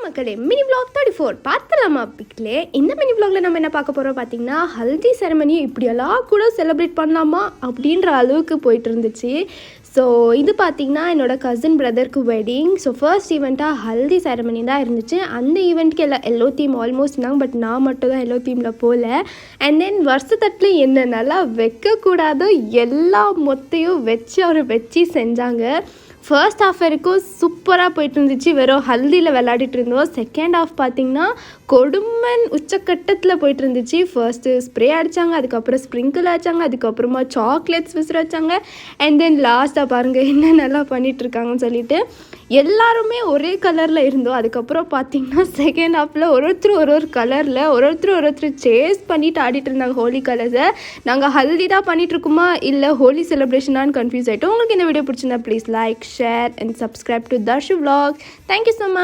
மக்களே, mini vlog 34 பார்த்தலாமா பிக்லே. இந்த mini vlogல நம்ம என்ன பார்க்க போகிறோம் பார்த்தீங்கன்னா, ஹல்தி செரமனி இப்படியெல்லாம் கூட செலிப்ரேட் பண்ணலாமா அப்படின்ற அளவுக்கு போயிட்டு இருந்துச்சு. ஸோ இது பார்த்திங்கன்னா என்னோடய கசின் பிரதருக்கு வெட்டிங். ஸோ ஃபர்ஸ்ட் ஈவெண்ட்டாக ஹல்தி செரமனி தான் இருந்துச்சு. அந்த ஈவெண்ட்க்கு எல்லோ தீம் ஆல்மோஸ்ட் இருந்தாங்க, பட் நான் மட்டும் தான் எல்லோ தீமில் போகல. அண்ட் தென் வருஷத்தட்டில் என்னென்னலாம் வைக்கக்கூடாதோ எல்லா மொத்தையும் வச்சு அவர் வச்சு செஞ்சாங்க. ஃபர்ஸ்ட் ஹாஃப் வரைக்கும் சூப்பராக போயிட்டு இருந்துச்சு, வெறும் ஹல்தியில் விளையாடிட்டு இருந்தோம். செகண்ட் ஹாஃப் பார்த்திங்கன்னா கொடுமன் உச்சக்கட்டத்தில் போயிட்டு இருந்துச்சு. ஃபர்ஸ்ட்டு ஸ்ப்ரே அடித்தாங்க, அதுக்கப்புறம் ஸ்ப்ரிங்கிள் அடித்தாங்க, அதுக்கப்புறமா சாக்லேட்ஸ் விசிற வச்சாங்க. அண்ட் தென் லாஸ்ட்டாக பாருங்கள் என்ன நல்லா பண்ணிகிட்ருக்காங்கன்னு சொல்லிட்டு எல்லாருமே ஒரே கலரில் இருந்தோம். அதுக்கப்புறம் பார்த்திங்கன்னா செகண்ட் ஹாஃபில் ஒரு கலரில் ஒருத்தர் சேஸ் பண்ணிவிட்டு ஆடிட்டு இருந்தாங்க ஹோலி கலர்ஸை. நாங்கள் ஹல்தி தான் பண்ணிகிட்ருக்குமா இல்லை ஹோலி செலிப்ரேஷனான்னு கன்ஃபியூஸ் ஆகிட்டோம். உங்களுக்கு இந்த வீடியோ பிடிச்சிருந்தா please like, share and subscribe to Darshu Vlog. Thank you so much.